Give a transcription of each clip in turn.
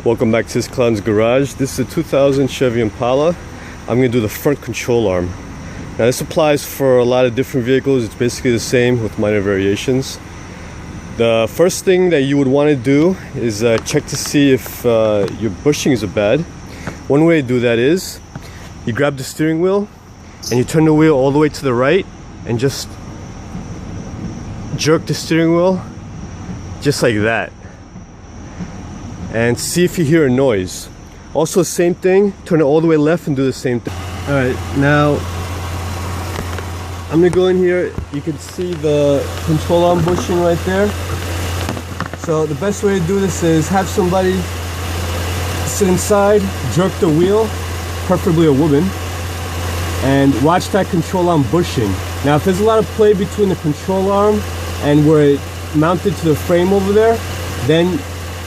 Welcome back to this clown's garage. This is a 2000 Chevy Impala. I'm going to do the front control arm. Now this applies for a lot of different vehicles. It's basically the same with minor variations. The first thing that you would want to do is check to see if your bushings are bad. One way to do that is you grab the steering wheel and you turn the wheel all the way to the right and just jerk the steering wheel just like that, and see if you hear a noise. Also, same thing, turn it all the way left and do the same thing. Alright, now I'm gonna go in here. You can see the control arm bushing right there. So the best way to do this is have somebody sit inside, jerk the wheel, preferably a woman, and watch that control arm bushing. Now if there's a lot of play between the control arm and where it mounted to the frame over there, then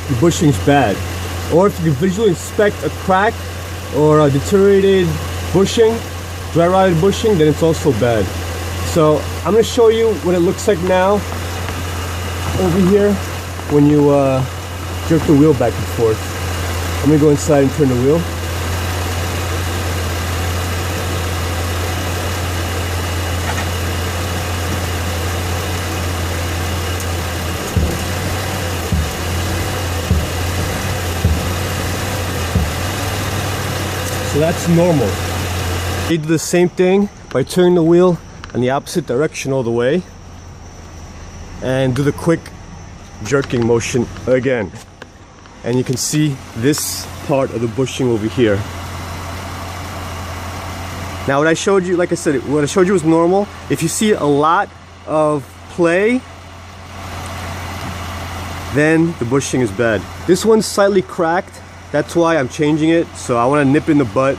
the bushing's bad. Or if you can visually inspect a crack or a deteriorated bushing, dry rotted bushing, then it's also bad. So I'm going to show you what it looks like now over here when you jerk the wheel back and forth. I'm going to go inside and turn the wheel. So that's normal. You do the same thing by turning the wheel in the opposite direction all the way and do the quick jerking motion again. And you can see this part of the bushing over here. Now what I showed you, like I said, what I showed you was normal. If you see a lot of play, then the bushing is bad. This one's slightly cracked. That's why I'm changing it, so I want to nip in the butt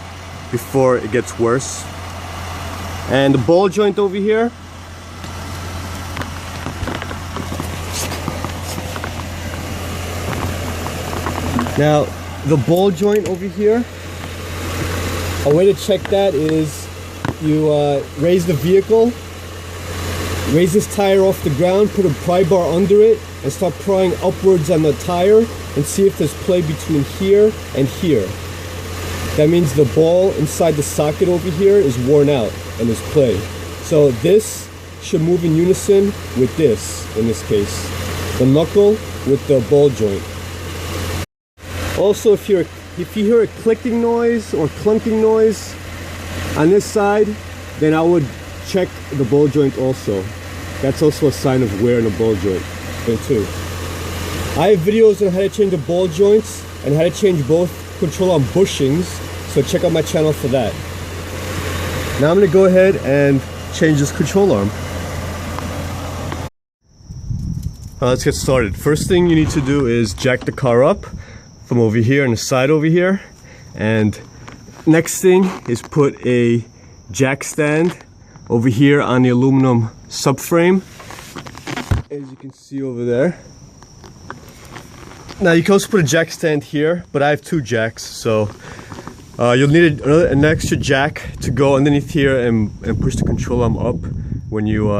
before it gets worse. And the ball joint over here, now the ball joint over here, a way to check that is you raise the vehicle, raise this tire off the ground, put a pry bar under it, and start prying upwards on the tire and see if there's play between here and here. That means the ball inside the socket over here is worn out and there's play. So this should move in unison with this, in this case. The knuckle with the ball joint. Also, if you hear a clicking noise or clunking noise on this side, then I would check the ball joint also. That's also a sign of wear in the ball joint then too. I have videos on how to change the ball joints and how to change both control arm bushings, so check out my channel for that. Now I'm going to go ahead and change this control arm. Let's get started. First thing you need to do is jack the car up from over here on the side over here, and next thing is put a jack stand over here on the aluminum subframe, as you can see over there. Now you can also put a jack stand here, but I have two jacks, so you'll need an extra jack to go underneath here and push the control arm up when you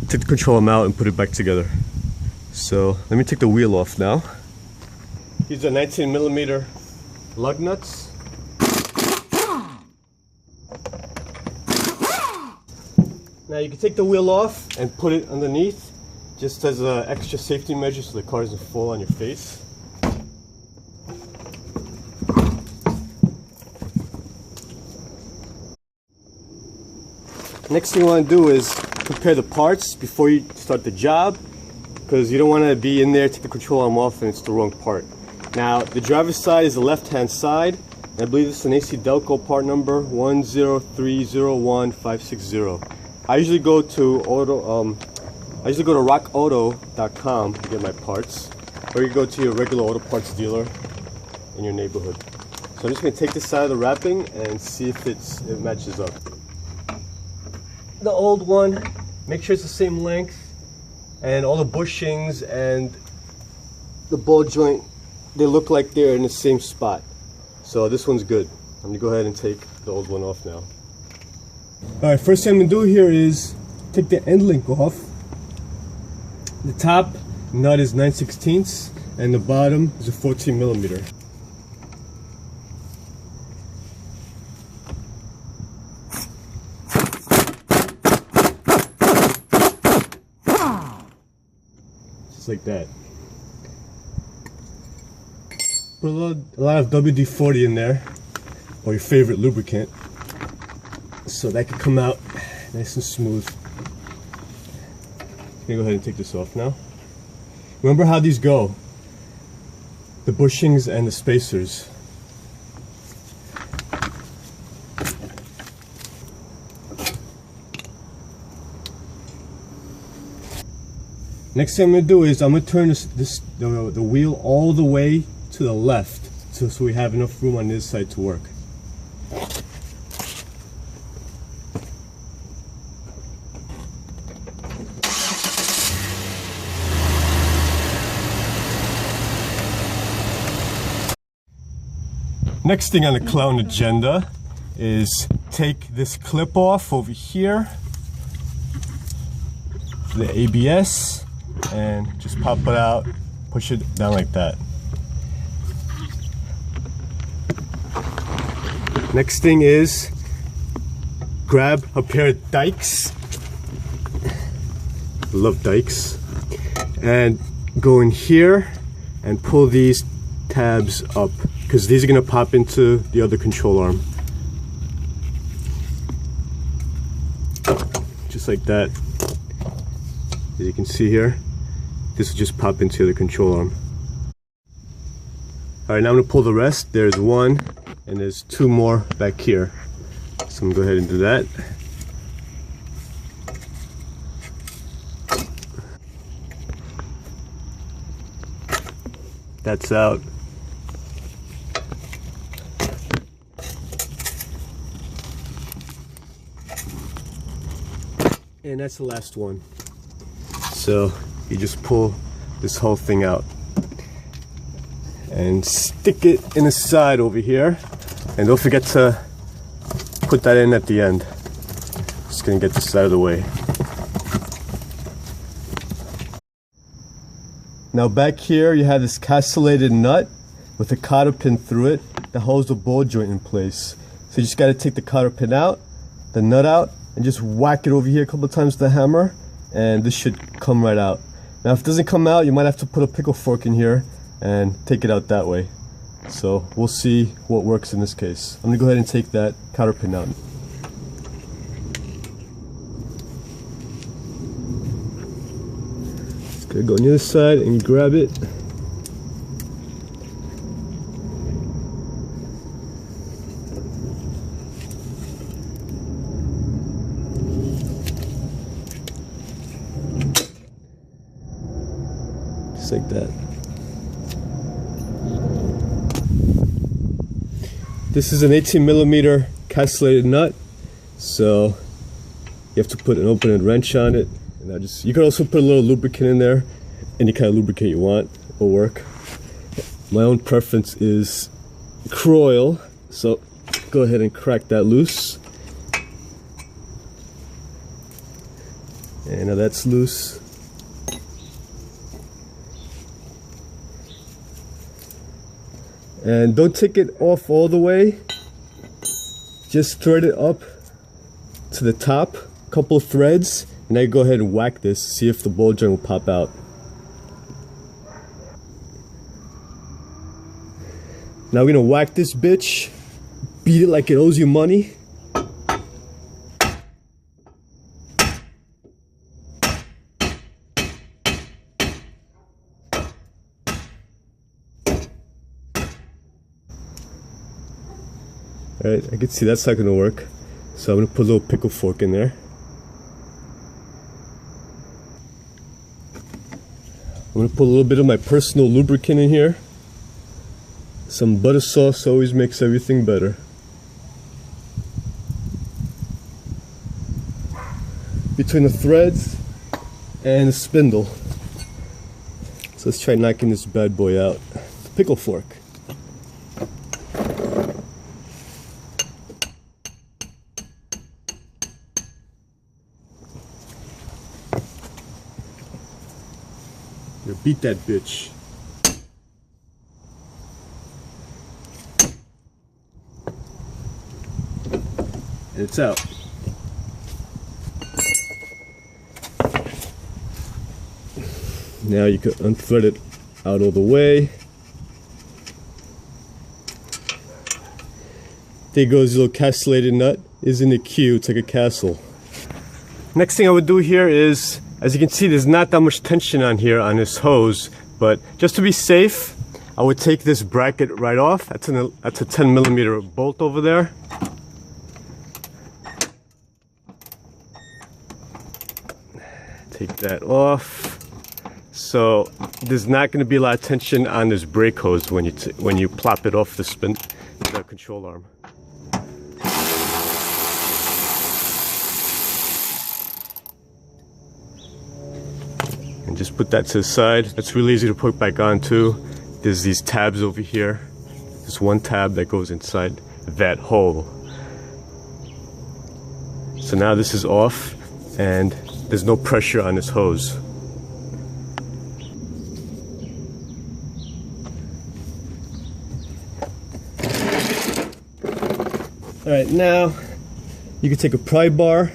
take the control arm out and put it back together. So let me take the wheel off now. These are 19mm lug nuts. Now you can take the wheel off and put it underneath, just as an extra safety measure so the car doesn't fall on your face. Next thing you want to do is prepare the parts before you start the job, because you don't want to be in there, take the control arm off and it's the wrong part. Now the driver's side is the left hand side, and I believe this is an AC Delco part number 10301-560. I usually go to rockauto.com to get my parts, or you go to your regular auto parts dealer in your neighborhood. So I'm just going to take this out of the wrapping and see if it matches up. The old one, make sure it's the same length, and all the bushings and the ball joint, they look like they're in the same spot. So this one's good. I'm going to go ahead and take the old one off now. Alright, first thing I'm going to do here is take the end link off. The top nut is 9/16. and the bottom is a 14 millimeter. Just like that. Put a lot of WD-40 in there, or your favorite lubricant, so that can come out nice and smooth. I'm gonna go ahead and take this off now. Remember how these go, the bushings and the spacers. Next thing I'm gonna do is I'm gonna turn the wheel all the way to the left, so we have enough room on this side to work. Next thing on the clown agenda is take this clip off over here, the ABS, and just pop it out, push it down like that. Next thing is grab a pair of dikes. Love dikes. And go in here and pull these tabs up, because these are going to pop into the other control arm. Just like that. As you can see here, this will just pop into the control arm. Alright, now I'm going to pull the rest. There's one, and there's two more back here. So I'm going to go ahead and do that. That's out. And that's the last one. So you just pull this whole thing out and stick it in the side over here, and don't forget to put that in at the end. Just gonna get this out of the way. Now back here you have this castellated nut with a cotter pin through it that holds the ball joint in place. So you just got to take the cotter pin out, the nut out, and just whack it over here a couple of times with the hammer, and this should come right out. Now if it doesn't come out, you might have to put a pickle fork in here and take it out that way. So we'll see what works in this case. I'm gonna go ahead and take that cotter pin out. Just gonna go on the other side and grab it. Just like that. This is an 18 millimeter castellated nut, so you have to put an open-end wrench on it. And you can also put a little lubricant in there, any kind of lubricant you want will work. My own preference is crude oil, so go ahead and crack that loose. And now that's loose. And don't take it off all the way, just thread it up to the top, a couple of threads, and then go ahead and whack this, see if the ball joint will pop out. Now we're gonna whack this bitch, beat it like it owes you money. Alright, I can see that's not going to work, so I'm going to put a little pickle fork in there. I'm going to put a little bit of my personal lubricant in here. Some butter sauce always makes everything better. Between the threads and the spindle. So let's try knocking this bad boy out. The pickle fork. Beat that bitch. and it's out. Now you can unthread it out all the way. There goes the little castellated nut. Isn't it cute? It's like a castle. Next thing I would do here is, as you can see, there's not that much tension on here on this hose, but just to be safe, I would take this bracket right off. That's a 10 millimeter bolt over there. Take that off. So there's not going to be a lot of tension on this brake hose when you plop it off the control arm. And just put that to the side. That's really easy to put back on too. There's these tabs over here. There's one tab that goes inside that hole. So now this is off and there's no pressure on this hose. Alright, now you can take a pry bar,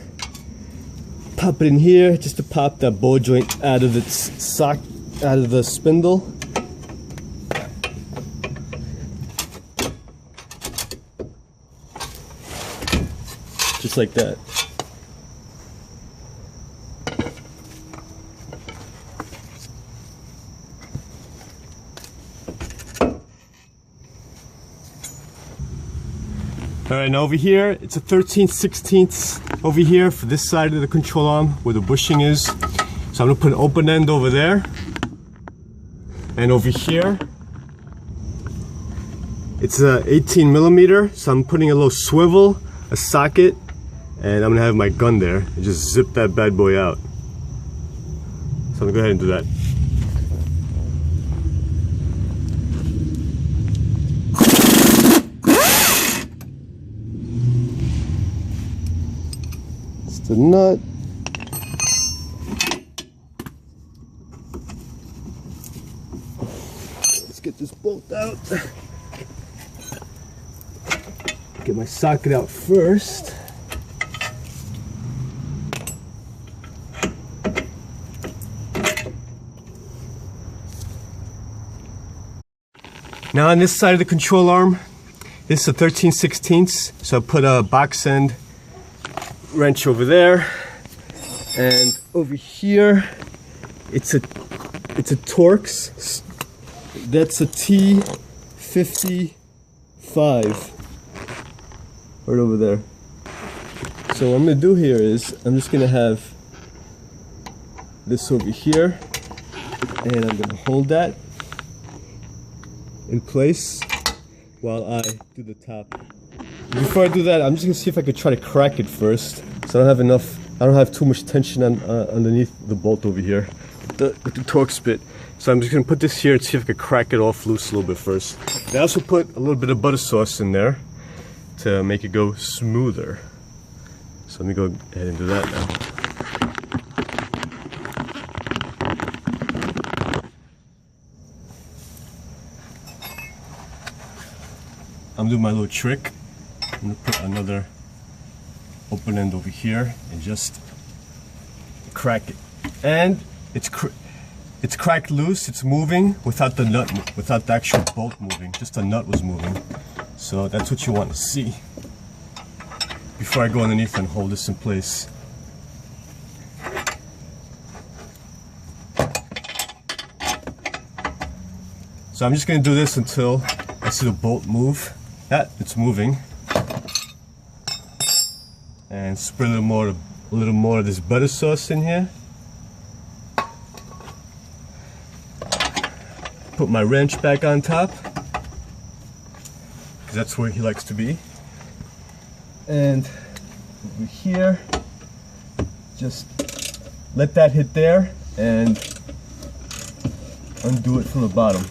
pop it in here just to pop that ball joint out of its sock, out of the spindle. Just like that. Alright, now over here, it's a 13/16 over here for this side of the control arm where the bushing is. So I'm going to put an open end over there. And over here, it's a 18 millimeter. So I'm putting a little swivel, a socket, and I'm going to have my gun there and just zip that bad boy out. So I'm going to go ahead and do that. The nut. Let's get this bolt out. Get my socket out first. Now on this side of the control arm, this is a 13/16, so I put a box end wrench over there, and over here it's a Torx. That's a T55 right over there. So what I'm gonna do here is I'm just gonna have this over here, and I'm gonna hold that in place while I do the top. Before I do that, I'm just gonna see if I could try to crack it first, so I don't have too much tension on underneath the bolt over here with the Torx bit. So I'm just gonna put this here and see if I could crack it off loose a little bit first. I also put a little bit of butter sauce in there to make it go smoother. So let me go ahead and do that now. I'm doing my little trick. I'm going to put another open end over here and just crack it. And it's cracked loose, it's moving without the nut, without the actual bolt moving, just the nut was moving. So that's what you want to see before I go underneath and hold this in place. So I'm just going to do this until I see the bolt move. It's moving. And spray a little more of this butter sauce in here. Put my wrench back on top, because that's where he likes to be. And over here, just let that hit there and undo it from the bottom.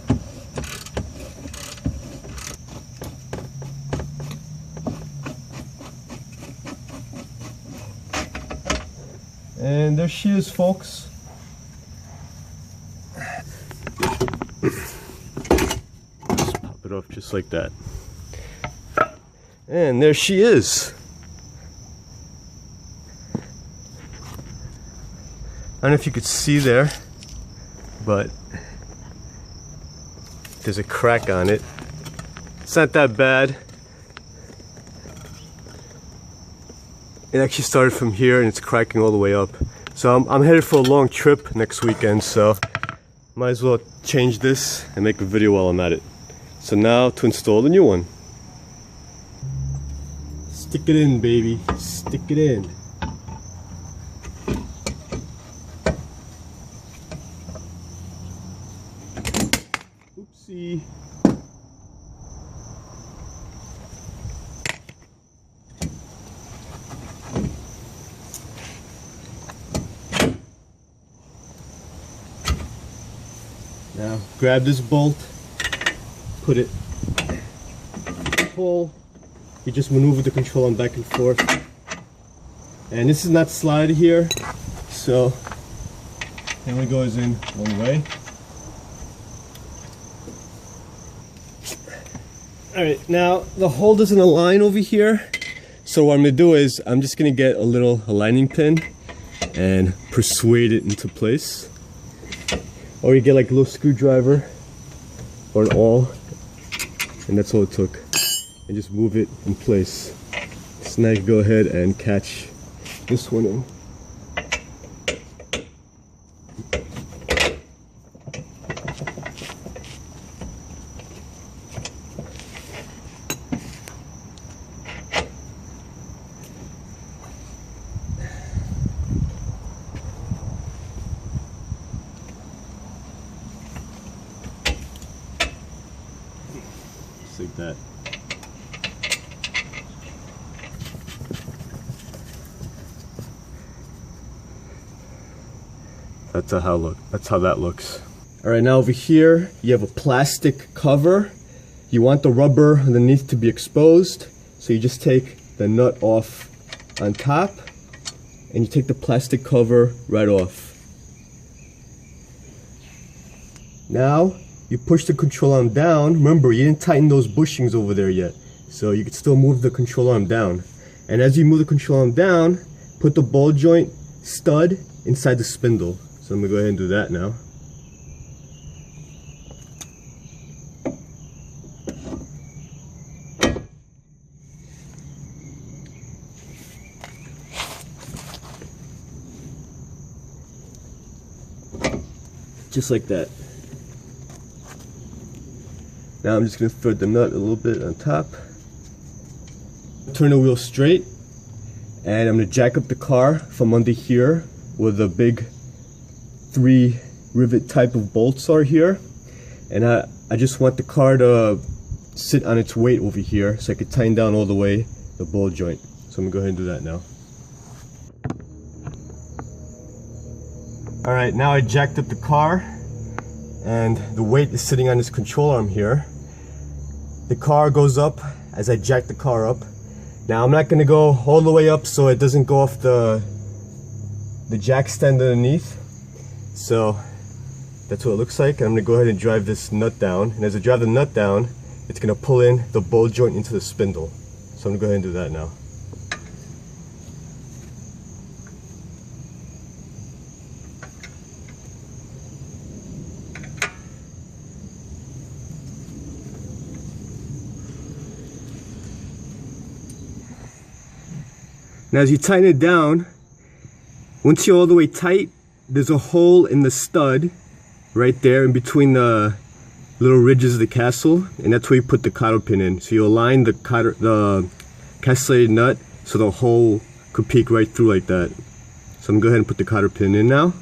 And there she is, folks. Just pop it off just like that. And there she is. I don't know if you could see there, but there's a crack on it. It's not that bad. It actually started from here and it's cracking all the way up. So I'm headed for a long trip next weekend, so might as well change this and make a video while I'm at it. So now to install the new one. Stick it in, baby. Stick it in. Oopsie. Now grab this bolt, put it, pull, you just maneuver the control arm back and forth. And this is not slide here, so it only goes in one way. Alright, now the hole doesn't align over here, so what I'm going to do is I'm just going to get a little aligning pin and persuade it into place. Or you get like a little screwdriver or an awl, and that's all it took. And just move it in place. So now you can go ahead and catch this one in. Like that. That's how that looks. Alright, now over here you have a plastic cover. You want the rubber underneath to be exposed, so you just take the nut off on top and you take the plastic cover right off. Now you push the control arm down. Remember, you didn't tighten those bushings over there yet, so you can still move the control arm down. And as you move the control arm down, put the ball joint stud inside the spindle. So I'm gonna go ahead and do that now. Just like that. Now I'm just going to thread the nut a little bit on top. Turn the wheel straight, and I'm going to jack up the car from under here where the big 3 rivet type of bolts are here. And I just want the car to sit on its weight over here so I can tighten down all the way the ball joint. So I'm going to go ahead and do that now. Alright, now I jacked up the car and the weight is sitting on this control arm here. The car goes up as I jack the car up. Now I'm not going to go all the way up so it doesn't go off the jack stand underneath. So that's what it looks like. I'm going to go ahead and drive this nut down, and as I drive the nut down, it's going to pull in the ball joint into the spindle. So I'm going to go ahead and do that now. Now as you tighten it down, once you're all the way tight, there's a hole in the stud right there in between the little ridges of the castle, and that's where you put the cotter pin in. So you align the castellated nut so the hole could peek right through like that. So I'm going to go ahead and put the cotter pin in now.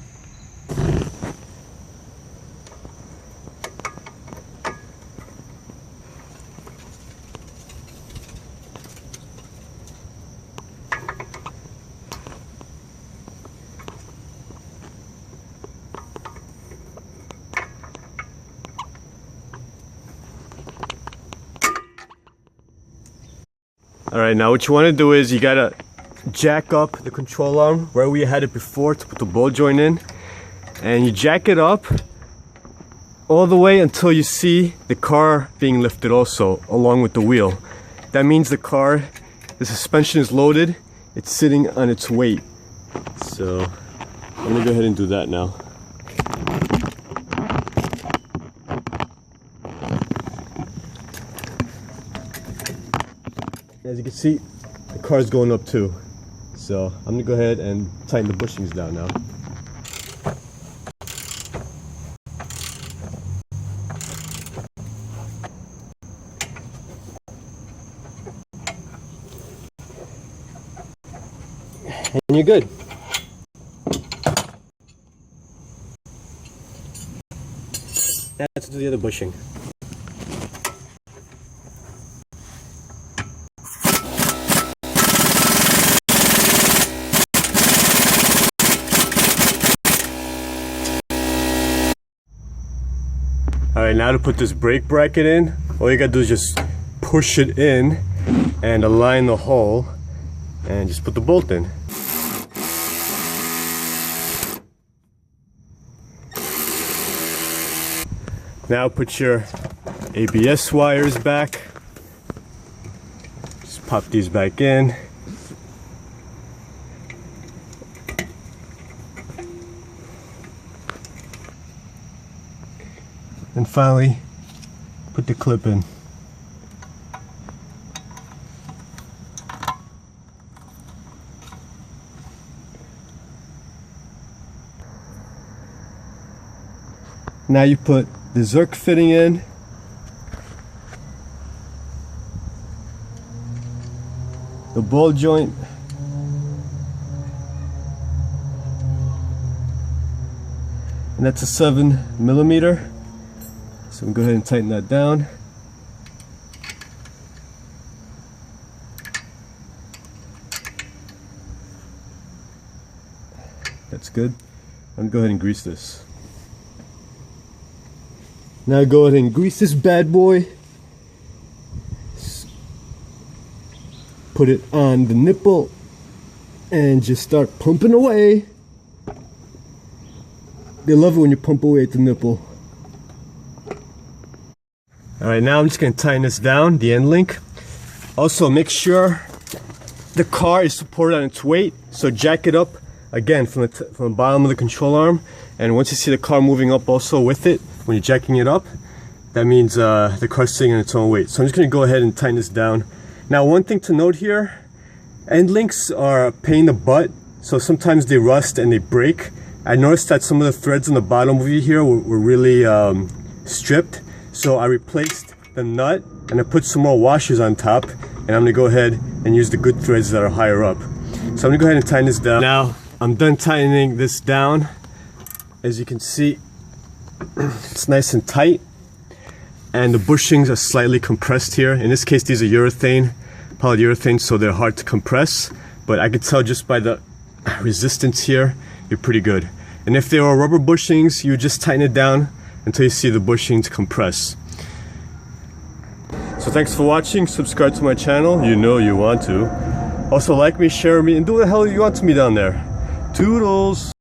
Alright, now what you want to do is you gotta jack up the control arm where we had it before to put the ball joint in, and you jack it up all the way until you see the car being lifted also along with the wheel. That means the suspension is loaded, it's sitting on its weight. So I'm gonna go ahead and do that now. As you can see, the car's going up too. So I'm gonna go ahead and tighten the bushings down now. And you're good. Now let's do the other bushing. Alright, now to put this brake bracket in, all you gotta do is just push it in and align the hole and just put the bolt in. Now put your ABS wires back. Just pop these back in. And finally, put the clip in. Now you put the Zerk fitting in. The ball joint. And that's a 7mm. So we'll go ahead and tighten that down. That's good. I'm gonna go ahead and grease this. Now go ahead and grease this bad boy. Put it on the nipple and just start pumping away. They love it when you pump away at the nipple. Alright, now I'm just going to tighten this down, the end link. Also make sure the car is supported on its weight, so jack it up again from the bottom of the control arm, and once you see the car moving up also with it, when you're jacking it up, that means the car's sitting on its own weight. So I'm just going to go ahead and tighten this down. Now one thing to note here, end links are a pain in the butt, so sometimes they rust and they break. I noticed that some of the threads on the bottom of here were really stripped, so I replaced the nut and I put some more washers on top, and I'm going to go ahead and use the good threads that are higher up. So I'm going to go ahead and tighten this down. Now I'm done tightening this down. As you can see, it's nice and tight, and the bushings are slightly compressed here. In this case, these are urethane, polyurethane, so they're hard to compress, but I could tell just by the resistance here, you're pretty good. And if they were rubber bushings, you just tighten it down until you see the bushings compress. So thanks for watching. Subscribe to my channel, you know you want to. Also like me, share me, and do what the hell you want to me down there. Toodles!